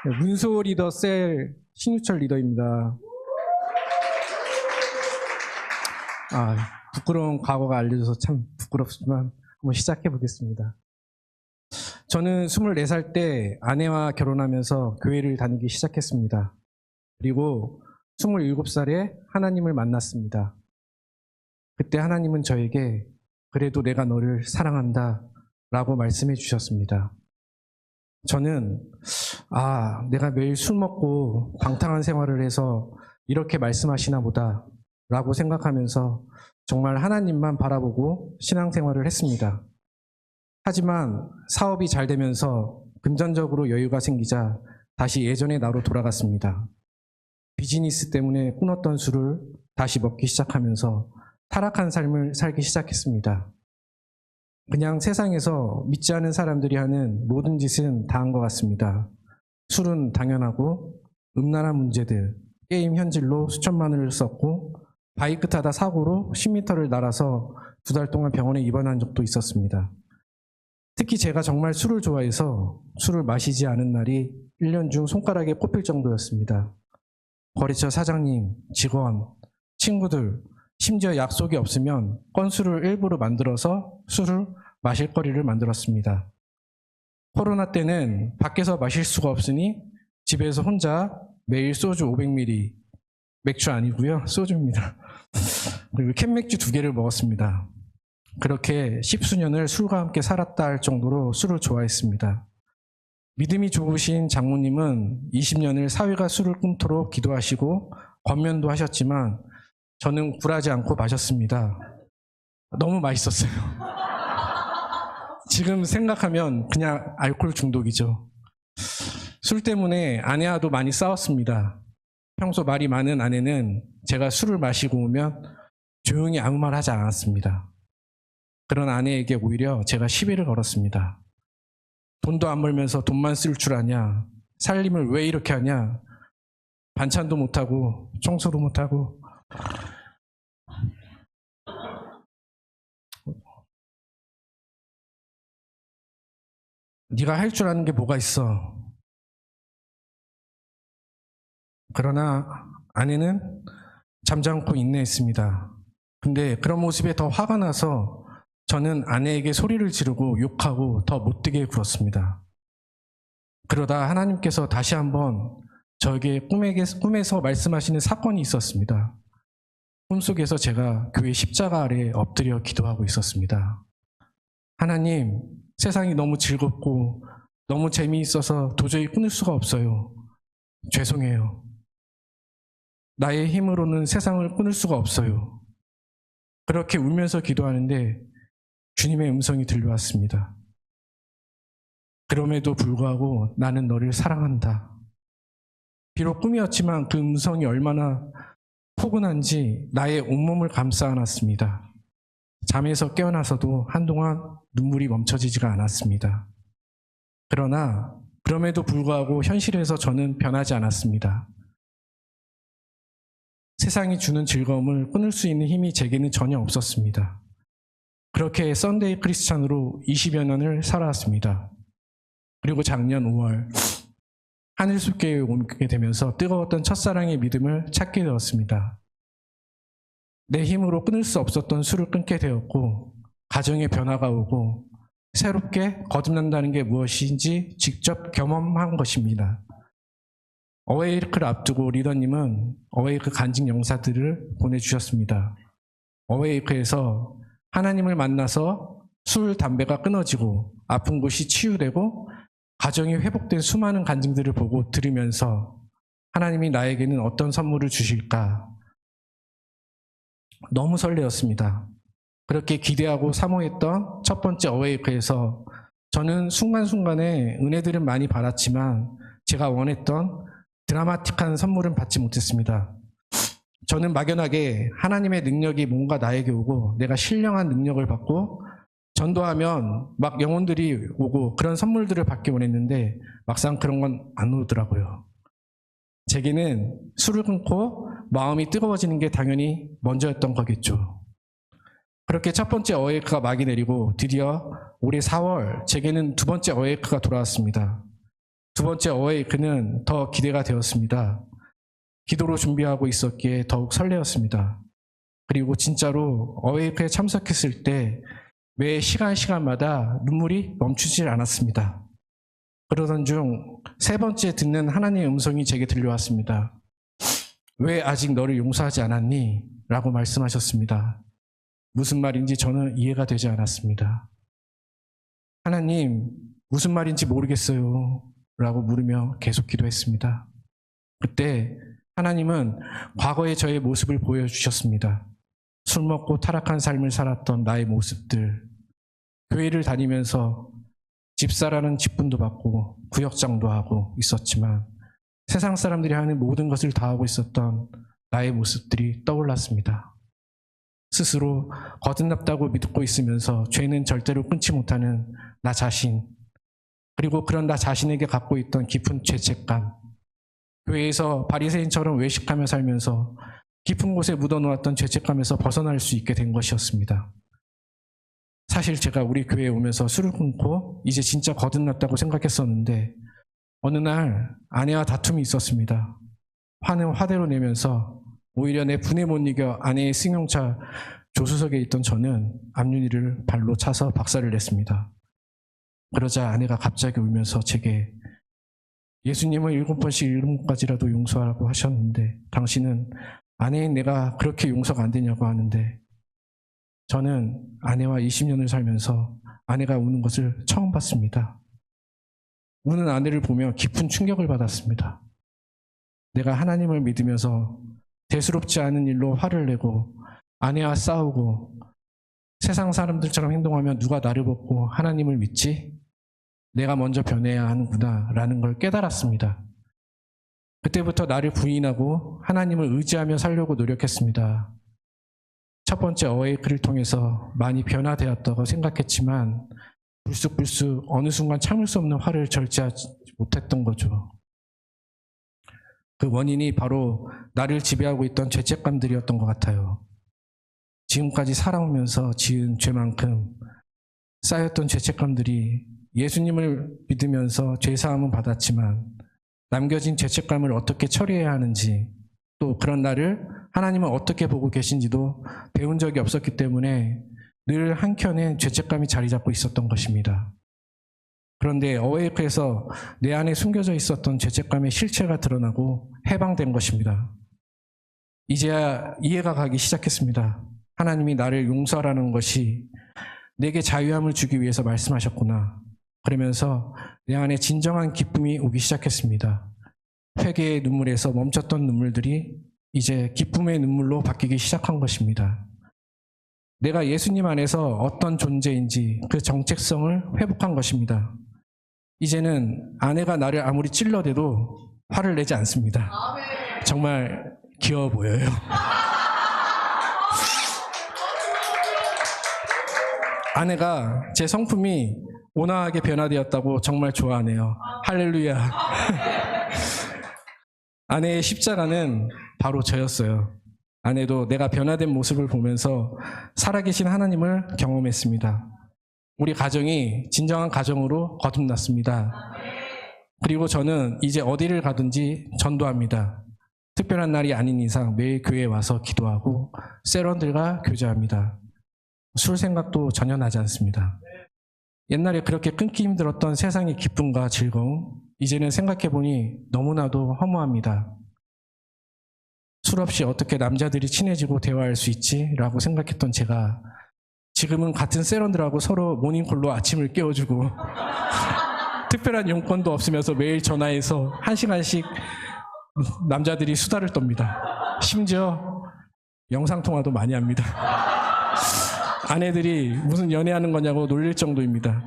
문소 리더 셀 신유철 리더입니다. 부끄러운 과거가 알려져서 참 부끄럽지만 한번 시작해 보겠습니다. 저는 24살 때 아내와 결혼하면서 교회를 다니기 시작했습니다. 그리고 27살에 하나님을 만났습니다. 그때 하나님은 저에게 그래도 내가 너를 사랑한다 라고 말씀해 주셨습니다. 저는 내가 매일 술 먹고 방탕한 생활을 해서 이렇게 말씀하시나 보다 라고 생각하면서 정말 하나님만 바라보고 신앙생활을 했습니다. 하지만 사업이 잘 되면서 금전적으로 여유가 생기자 다시 예전의 나로 돌아갔습니다. 비즈니스 때문에 끊었던 술을 다시 먹기 시작하면서 타락한 삶을 살기 시작했습니다. 그냥 세상에서 믿지 않은 사람들이 하는 모든 짓은 다 한 것 같습니다. 술은 당연하고 음란한 문제들, 게임 현질로 수천만 원을 썼고 바이크 타다 사고로 10m를 날아서 2달 동안 병원에 입원한 적도 있었습니다. 특히 제가 정말 술을 좋아해서 술을 마시지 않은 날이 1년 중 손가락에 꼽힐 정도였습니다. 거래처 사장님, 직원, 친구들, 심지어 약속이 없으면 건수를 일부러 만들어서 술을 마실 거리를 만들었습니다. 코로나 때는 밖에서 마실 수가 없으니 집에서 혼자 매일 소주 500ml, 맥주 아니고요, 소주입니다. 그리고 캔맥주 2개를 먹었습니다. 그렇게 10수년을 술과 함께 살았다 할 정도로 술을 좋아했습니다. 믿음이 좋으신 장모님은 20년을 사위가 술을 끊도록 기도하시고 권면도 하셨지만 저는 굴하지 않고 마셨습니다. 너무 맛있었어요. 지금 생각하면 그냥 알코올 중독이죠. 술 때문에 아내와도 많이 싸웠습니다. 평소 말이 많은 아내는 제가 술을 마시고 오면 조용히 아무 말 하지 않았습니다. 그런 아내에게 오히려 제가 시비를 걸었습니다. 돈도 안 벌면서 돈만 쓸 줄 아냐? 살림을 왜 이렇게 하냐? 반찬도 못하고 청소도 못하고 네가 할 줄 아는 게 뭐가 있어? 그러나 아내는 잠잠고 인내했습니다. 근데 그런 모습에 더 화가 나서 저는 아내에게 소리를 지르고 욕하고 더 못되게 굴었습니다. 그러다 하나님께서 다시 한번 저에게 꿈에서 말씀하시는 사건이 있었습니다. 꿈속에서 제가 교회 십자가 아래 엎드려 기도하고 있었습니다. 하나님, 세상이 너무 즐겁고 너무 재미있어서 도저히 끊을 수가 없어요. 죄송해요. 나의 힘으로는 세상을 끊을 수가 없어요. 그렇게 울면서 기도하는데 주님의 음성이 들려왔습니다. 그럼에도 불구하고 나는 너를 사랑한다. 비록 꿈이었지만 그 음성이 얼마나 포근한지 나의 온몸을 감싸 안았습니다. 잠에서 깨어나서도 한동안 눈물이 멈춰지지가 않았습니다. 그러나 그럼에도 불구하고 현실에서 저는 변하지 않았습니다. 세상이 주는 즐거움을 끊을 수 있는 힘이 제게는 전혀 없었습니다. 그렇게 썬데이 크리스찬으로 20여 년을 살아왔습니다. 그리고 작년 5월 하늘숲교회에 오게 되면서 뜨거웠던 첫사랑의 믿음을 찾게 되었습니다. 내 힘으로 끊을 수 없었던 술을 끊게 되었고 가정에 변화가 오고 새롭게 거듭난다는 게 무엇인지 직접 경험한 것입니다. 어웨이크를 앞두고 리더님은 어웨이크 간증 영상들을 보내주셨습니다. 어웨이크에서 하나님을 만나서 술, 담배가 끊어지고 아픈 곳이 치유되고 가정이 회복된 수많은 간증들을 보고 들으면서 하나님이 나에게는 어떤 선물을 주실까 너무 설레었습니다. 그렇게 기대하고 사모했던 첫 번째 어웨이크에서 저는 순간순간에 은혜들은 많이 받았지만 제가 원했던 드라마틱한 선물은 받지 못했습니다. 저는 막연하게 하나님의 능력이 뭔가 나에게 오고 내가 신령한 능력을 받고 전도하면 막 영혼들이 오고 그런 선물들을 받기 원했는데 막상 그런 건 안 오더라고요. 제게는 술을 끊고 마음이 뜨거워지는 게 당연히 먼저였던 거겠죠. 그렇게 첫 번째 어웨이크가 막이 내리고 드디어 올해 4월 제게는 두 번째 어웨이크가 돌아왔습니다. 두 번째 어웨이크는 더 기대가 되었습니다. 기도로 준비하고 있었기에 더욱 설레었습니다. 그리고 진짜로 어웨이크에 참석했을 때 매 시간마다 눈물이 멈추질 않았습니다. 그러던 중 세 번째 듣는 하나님의 음성이 제게 들려왔습니다. 왜 아직 너를 용서하지 않았니? 라고 말씀하셨습니다. 무슨 말인지 저는 이해가 되지 않았습니다. 하나님, 무슨 말인지 모르겠어요. 라고 물으며 계속 기도했습니다. 그때 하나님은 과거의 저의 모습을 보여주셨습니다. 술 먹고 타락한 삶을 살았던 나의 모습들, 교회를 다니면서 집사라는 직분도 받고 구역장도 하고 있었지만 세상 사람들이 하는 모든 것을 다 하고 있었던 나의 모습들이 떠올랐습니다. 스스로 거듭났다고 믿고 있으면서 죄는 절대로 끊지 못하는 나 자신, 그리고 그런 나 자신에게 갖고 있던 깊은 죄책감, 교회에서 바리새인처럼 외식하며 살면서 깊은 곳에 묻어놓았던 죄책감에서 벗어날 수 있게 된 것이었습니다. 사실 제가 우리 교회에 오면서 술을 끊고 이제 진짜 거듭났다고 생각했었는데 어느 날 아내와 다툼이 있었습니다. 화는 화대로 내면서 오히려 내 분에 못 이겨 아내의 승용차 조수석에 있던 저는 앞유리를 발로 차서 박살을 냈습니다. 그러자 아내가 갑자기 울면서 제게 예수님은 7번씩 7가지라도 용서하라고 하셨는데 당신은 아내인 내가 그렇게 용서가 안 되냐고 하는데 저는 아내와 20년을 살면서 아내가 우는 것을 처음 봤습니다. 우는 아내를 보며 깊은 충격을 받았습니다. 내가 하나님을 믿으면서 대수롭지 않은 일로 화를 내고 아내와 싸우고 세상 사람들처럼 행동하면 누가 나를 보고 하나님을 믿지? 내가 먼저 변해야 하는구나 라는 걸 깨달았습니다. 그때부터 나를 부인하고 하나님을 의지하며 살려고 노력했습니다. 첫 번째 어웨이크를 통해서 많이 변화되었다고 생각했지만 불쑥불쑥 어느 순간 참을 수 없는 화를 절제하지 못했던 거죠. 그 원인이 바로 나를 지배하고 있던 죄책감들이었던 것 같아요. 지금까지 살아오면서 지은 죄만큼 쌓였던 죄책감들이 예수님을 믿으면서 죄사함은 받았지만 남겨진 죄책감을 어떻게 처리해야 하는지 또 그런 나를 하나님은 어떻게 보고 계신지도 배운 적이 없었기 때문에 늘 한켠에 죄책감이 자리 잡고 있었던 것입니다. 그런데 어웨이크에서 내 안에 숨겨져 있었던 죄책감의 실체가 드러나고 해방된 것입니다. 이제야 이해가 가기 시작했습니다. 하나님이 나를 용서하라는 것이 내게 자유함을 주기 위해서 말씀하셨구나. 그러면서 내 안에 진정한 기쁨이 오기 시작했습니다. 회개의 눈물에서 멈췄던 눈물들이 이제 기쁨의 눈물로 바뀌기 시작한 것입니다. 내가 예수님 안에서 어떤 존재인지 그 정체성을 회복한 것입니다. 이제는 아내가 나를 아무리 찔러대도 화를 내지 않습니다. 정말 귀여워 보여요. 아내가 제 성품이 온화하게 변화되었다고 정말 좋아하네요. 할렐루야. 아내의 십자가는 바로 저였어요. 아내도 내가 변화된 모습을 보면서 살아계신 하나님을 경험했습니다. 우리 가정이 진정한 가정으로 거듭났습니다. 그리고 저는 이제 어디를 가든지 전도합니다. 특별한 날이 아닌 이상 매일 교회에 와서 기도하고 세런들과 교제합니다. 술 생각도 전혀 나지 않습니다. 옛날에 그렇게 끊기 힘들었던 세상의 기쁨과 즐거움, 이제는 생각해보니 너무나도 허무합니다. 술 없이 어떻게 남자들이 친해지고 대화할 수 있지? 라고 생각했던 제가 지금은 같은 세런들하고 서로 모닝콜로 아침을 깨워주고 특별한 용건도 없으면서 매일 전화해서 1시간씩 남자들이 수다를 떱니다. 심지어 영상통화도 많이 합니다. 아내들이 무슨 연애하는 거냐고 놀릴 정도입니다.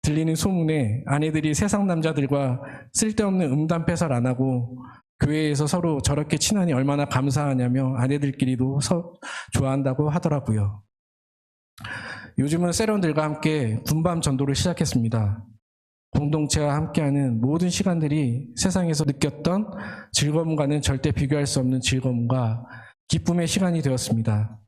들리는 소문에 아내들이 세상 남자들과 쓸데없는 음담패설 안 하고 교회에서 서로 저렇게 친하니 얼마나 감사하냐며 아내들끼리도 좋아한다고 하더라고요. 요즘은 세런들과 함께 군밤 전도를 시작했습니다. 공동체와 함께하는 모든 시간들이 세상에서 느꼈던 즐거움과는 절대 비교할 수 없는 즐거움과 기쁨의 시간이 되었습니다.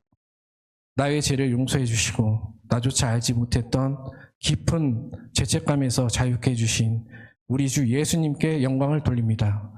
나의 죄를 용서해 주시고 나조차 알지 못했던 깊은 죄책감에서 자유케 해주신 우리 주 예수님께 영광을 돌립니다.